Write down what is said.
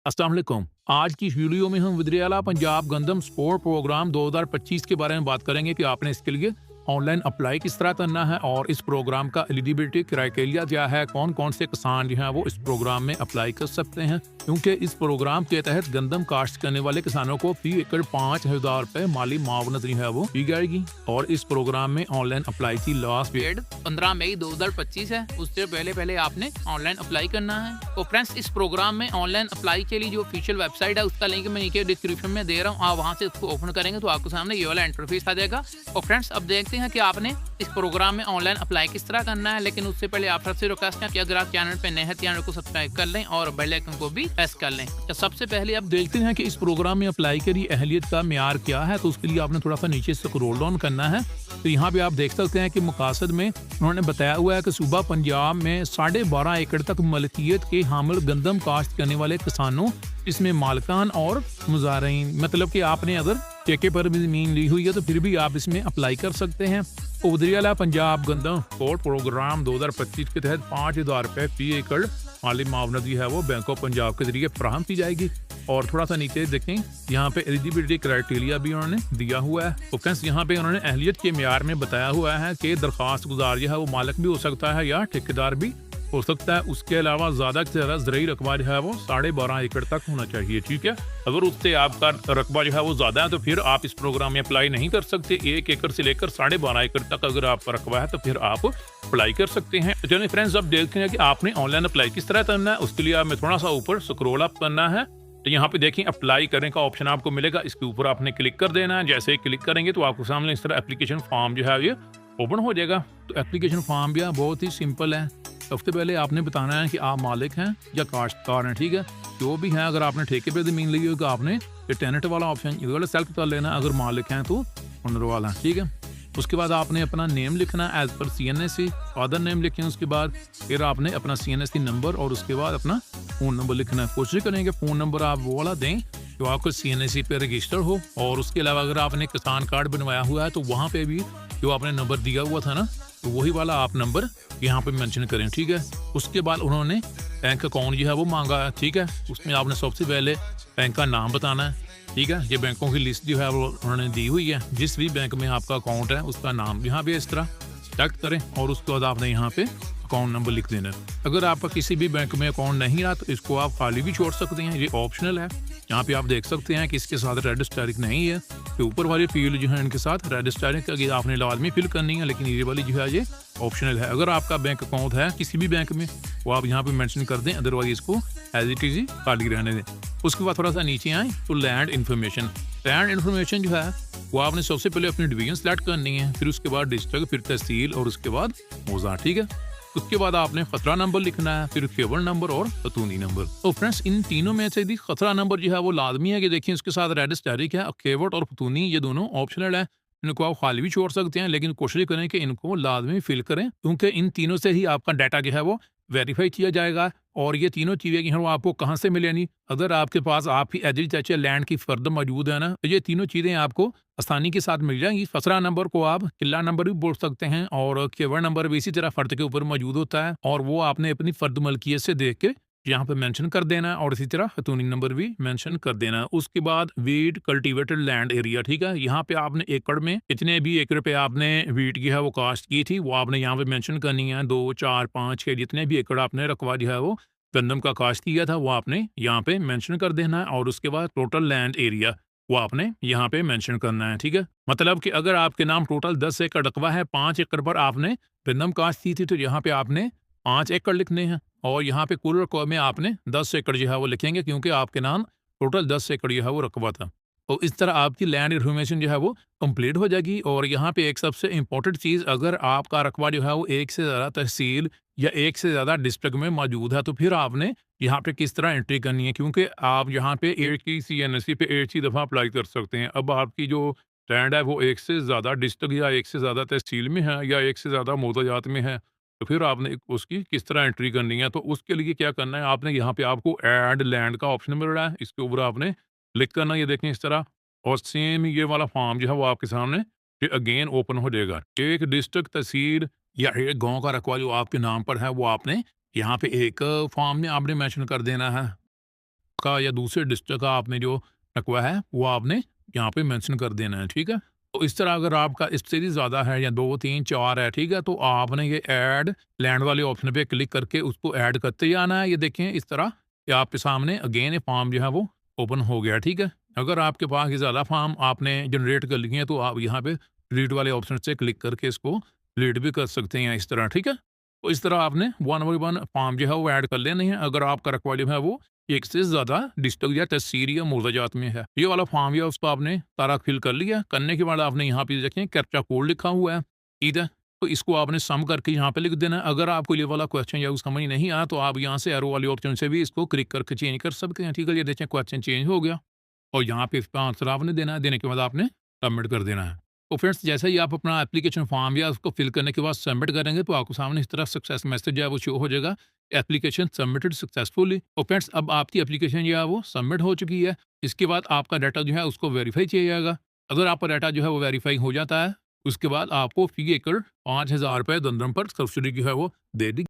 अस्सलाम वालेकुम। आज की इस वीडियो में हम वज़ीर-ए-आला पंजाब गंदम सपोर्ट प्रोग्राम 2025 के बारे में बात करेंगे कि आपने इसके लिए ऑनलाइन अप्लाई किस तरह करना है और इस प्रोग्राम का एलिजिबिलिटी क्राइटेरिया क्या है, कौन कौन से किसान जो हैं वो इस प्रोग्राम में अप्लाई कर सकते हैं, क्योंकि इस प्रोग्राम के तहत गंदम काश्त करने वाले किसानों को फी एकड़ 5,000 रुपए माली मुआवनत जो है वो दी जाएगी। और इस प्रोग्राम में ऑनलाइन अप्लाई की लास्ट डेट 15 मई 2025 है। उससे पहले आपने ऑनलाइन अप्लाई करना है। तो फ्रेंड्स, इस प्रोग्राम में ऑनलाइन अप्लाई के लिए जो ऑफिशियल वेबसाइट है उसका लिंक मैं नीचे डिस्क्रिप्शन में दे रहा हूँ। आप वहाँ से उसको ओपन करेंगे तो आपके सामने ये वाला इंटरफेस आ जाएगा। और फ्रेंड्स, अब देखते हैं कि आपने इस प्रोग्राम में ऑनलाइन अप्लाई किस तरह करना है। लेकिन उससे पहले आप सबसे रिक्वेस्ट है कि अगर आप चैनल पे नए हैं, चैनल को सब्सक्राइब कर लें और बेल आइकन को भी प्रेस कर लें। तो सबसे पहले आप देखते हैं कि इस प्रोग्राम में अप्लाई के लिए अहलियत का म्यार क्या है। तो उसके लिए आपने थोड़ा सा नीचे स्क्रॉल डाउन करना है। तो यहाँ पे आप देख सकते हैं कि मकासद में उन्होंने बताया हुआ है कि सूबा पंजाब में 12.5 एकड़ तक मलकियत के हामिल गंदम काश्त करने वाले किसानों, इसमें मालकान और मुजारिन, मतलब कि आपने अगर ठेके पर भी ज़मीन ली हुई है तो फिर भी आप इसमें अप्लाई कर सकते हैं। वज़ीर-ए-आला पंजाब गंदम सपोर्ट प्रोग्राम 2025 के तहत 5,000 रुपए फी एकड़ माली मुआवनत जो है वो बैंक ऑफ पंजाब के जरिए फराहम की जाएगी। और थोड़ा सा नीचे देखें, यहाँ पे एलिजिबिलिटी क्राइटेरिया भी उन्होंने दिया हुआ है। तो फ्रेंड्स, यहाँ पे उन्होंने अहलियत के म्यार में बताया हुआ है कि दरख्वास्त गुजार जो है वो मालिक भी हो सकता है या ठेकेदार भी हो सकता है। उसके अलावा ज़्यादा से ज़्यादा ज़रूरी रकबा जो है वो 12.5 एकड़ तक होना चाहिए। ठीक है, अगर उससे आपका रकबा जो है वो ज़्यादा है तो फिर आप इस प्रोग्राम में अप्लाई नहीं कर सकते। 1 एकड़ से लेकर 12.5 एकड़ तक अगर आपका रकबा है तो फिर आप अप्लाई कर सकते हैं। चलिए फ्रेंड्स, अब देखते हैं कि आपने ऑनलाइन अप्लाई किस तरह करना है। उसके लिए हमें थोड़ा सा ऊपर स्क्रॉल अप करना है। तो यहाँ पे देखें, अप्लाई करने का ऑप्शन आपको मिलेगा। इसके ऊपर आपने क्लिक कर देना है। जैसे ही क्लिक करेंगे तो आपको सामने इस तरह एप्लीकेशन फॉर्म जो है ये ओपन हो जाएगा। तो एप्लीकेशन फॉर्म भी बहुत ही सिंपल है। सबसे पहले आपने बताना है कि आप मालिक हैं या काश्तकार हैं। ठीक है, जो भी है, अगर आपने ठेके पे ज़मीन ली हो तो आपने ये टेनेंट वाला ऑप्शन ये वाला सेलेक्ट कर लेना। अगर मालिक हैं तो ओनर वाला। ठीक है, उसके बाद आपने अपना नेम लिखना as per CNSE, father name लिखें। उसके बाद फिर आपने अपना CNSE नंबर और उसके बाद अपना फ़ोन नंबर लिखना है। कोशिश करेंगे फ़ोन नंबर आप वो वाला दें जो आपको CNSE पे रजिस्टर हो। और उसके अलावा अगर आपने किसान कार्ड बनवाया हुआ है तो वहाँ पे भी जो आपने नंबर दिया हुआ था ना, तो वही वाला आप नंबर यहाँ पे मेंशन करें। ठीक है, उसके बाद उन्होंने बैंक अकाउंट जो है वो मांगा है। ठीक है, उसमें आपने सबसे पहले बैंक का नाम बताना है। ठीक है, ये बैंकों की लिस्ट जो है वो उन्होंने दी हुई है। जिस भी बैंक में आपका अकाउंट है उसका नाम यहाँ पे इस तरह सेलेक्ट करें और उसके बाद आपने यहाँ पे अकाउंट नंबर लिख देना है। अगर आपका किसी भी बैंक में अकाउंट नहीं रहा तो इसको आप खाली भी छोड़ सकते हैं, ये ऑप्शनल है। यहाँ पे आप देख सकते हैं कि इसके साथ रेड स्टारिक नहीं है। तो ऊपर वाली फील्ड जो है इनके साथ रेड स्टारिक अगर आपने लाजमी फिल करनी है, लेकिन ये वाली जो है ये ऑप्शनल है। अगर आपका बैंक अकाउंट है किसी भी बैंक में वो आप यहाँ पे मेंशन कर दें, अदरवाइज इसको एज इट इज खाली रहने दें। उसके बाद थोड़ा सा नीचे आए तो लैंड इन्फॉर्मेशन जो है वो आपने सबसे पहले अपनी डिवीजन सेलेक्ट करनी है, फिर उसके बाद डिस्ट्रिक्ट, फिर तहसील और उसके बाद मौजा। ठीक है, उसके बाद आपने खतरा नंबर लिखना है, फिर केवल नंबर और खतूनी नंबर। तो फ्रेंड्स, इन तीनों में से भी खतरा नंबर जो है वो लाजमी है कि देखिए उसके साथ रेड स्टारिक है। केवट और खतूनी ये दोनों ऑप्शनल है, इनको आप खाली भी छोड़ सकते हैं, लेकिन कोशिश करें कि इनको लाजमी फिल करें, क्योंकि इन तीनों से ही आपका डाटा जो है वो वेरीफाई किया जाएगा। और ये तीनों चीज़ें जो हैं वो आपको कहाँ से मिलेंगी, अगर आपके पास आपकी एग्रीकल्चर लैंड की फर्द मौजूद है ना, तो ये तीनों चीज़ें आपको आसानी के साथ मिल जाएंगी। फसरा नंबर को आप किला नंबर भी बोल सकते हैं और केवल नंबर भी इसी तरह फर्द के ऊपर मौजूद होता है और वो आपने अपनी फर्द मलकियत से देख के यहाँ पे मेंशन कर देना है और इसी तरह खतूनी नंबर भी मेंशन कर देना है। उसके बाद वीट कल्टीवेटेड लैंड एरिया। ठीक है, यहाँ पे आपने एकड़ में कितने भी एकड़ पे आपने वीट की है वो काश्त की थी वो आपने यहाँ पे मेंशन करनी है। 2, 4, 5, 6 जितने भी एकड़ आपने रकबा जो है वो गंदम का काश्त किया था वो आपने यहाँ पे मेंशन कर देना है। और उसके बाद टोटल लैंड एरिया वो आपने यहाँ पे मेंशन करना है। ठीक है, मतलब कि अगर आपके नाम टोटल 10 एकड़ रकबा है, 5 एकड़ पर आपने गंदम काश्त की थी तो यहाँ पे आपने 5 एकड़ लिखने हैं और यहाँ पे कुल रकबे में आपने 10 एकड़ जो है वो लिखेंगे, क्योंकि आपके नाम टोटल 10 एकड़ जो है वो रकबा था। तो इस तरह आपकी लैंड इन्फॉर्मेशन जो है वो कंप्लीट हो जाएगी। और यहाँ पे एक सबसे इम्पोर्टेंट चीज़, अगर आपका रकबा जो है वो एक से ज़्यादा तहसील या एक से ज़्यादा डिस्ट्रिक्ट में मौजूद है तो फिर आपने यहाँ पे किस तरह एंट्री करनी है, क्योंकि आप यहाँ पे एक ही CNSE पे एक ही दफ़ा अप्लाई कर सकते हैं। अब आपकी जो लैंड है वो एक से ज़्यादा डिस्ट्रिक्ट या एक से ज़्यादा तहसील में है या एक से ज़्यादा मोहताजात में है, तो फिर आपने उसकी किस तरह एंट्री करनी है। तो उसके लिए क्या करना है, आपने यहाँ पे आपको ऐड लैंड का ऑप्शन मिल रहा है, इसके ऊपर आपने क्लिक करना, ये देखें इस तरह। और सेम ये वाला फॉर्म जो है वो आपके सामने फिर अगेन ओपन हो जाएगा। एक डिस्ट्रिक्ट, तहसील या एक गांव का रकबा जो आपके नाम पर है वो आपने यहाँ पे एक फॉर्म में आपने मेंशन कर देना है। का या दूसरे डिस्ट्रिक्ट का आपने जो रकबा है वो आपने यहाँ पे मेंशन कर देना है, ठीक है। तो इस तरह अगर आपका इससे भी ज़्यादा है या 2, 3, 4 है, ठीक है, तो आपने ये ऐड लैंड वाले ऑप्शन पे क्लिक करके उसको ऐड करते जाना है। ये देखें इस तरह कि आपके सामने अगेन ये फॉर्म जो है वो ओपन हो गया, ठीक है। अगर आपके पास ये ज़्यादा फॉर्म आपने जनरेट कर लिए हैं तो आप यहाँ पे डिलीट वाले ऑप्शन से क्लिक करके इसको डिलीट भी कर सकते हैं इस तरह, ठीक है। तो इस तरह आपने 1 बाय 1 फॉर्म जो है वो ऐड कर लेने हैं अगर आपका रकबा जो है वो एक से ज़्यादा डिस्ट्रिक्ट या तहसील या मुर्जाजात में है। ये वाला फॉर्म या उसको आपने सारा फिल कर लिया। करने के बाद आपने यहाँ पे देखें कैप्चा कोड लिखा हुआ है, ठीक है। तो इसको आपने सम करके यहाँ पे लिख देना है। अगर आपको ये वाला क्वेश्चन या समझ नहीं आया तो आप यहाँ से एरो वाले ऑप्शन से भी इसको क्लिक करके चेंज कर सकते हैं, ठीक है। ये देखें क्वेश्चन चेंज हो गया और यहाँ पे इसका आंसर आपने देना है। देने के बाद आपने सबमिट कर देना है। तो फ्रेंड्स जैसे ही आप अपना एप्लीकेशन फॉर्म या उसको फिल करने के बाद सबमिट करेंगे तो आपको सामने इस तरह सक्सेस मैसेज जो है वो शो हो जाएगा, एप्लीकेशन सबमिटेड सक्सेसफुली। और फ्रेंड्स अब आपकी एप्लीकेशन जो है वो सबमिट हो चुकी है। इसके बाद आपका डाटा जो है उसको वेरीफाई किया जाएगा। अगर आपका डाटा जो है वो वेरीफाई हो जाता है उसके बाद आपको फी एकड़ 5,000 रुपये दंदम पर सब्सिडी जो है वो दे दी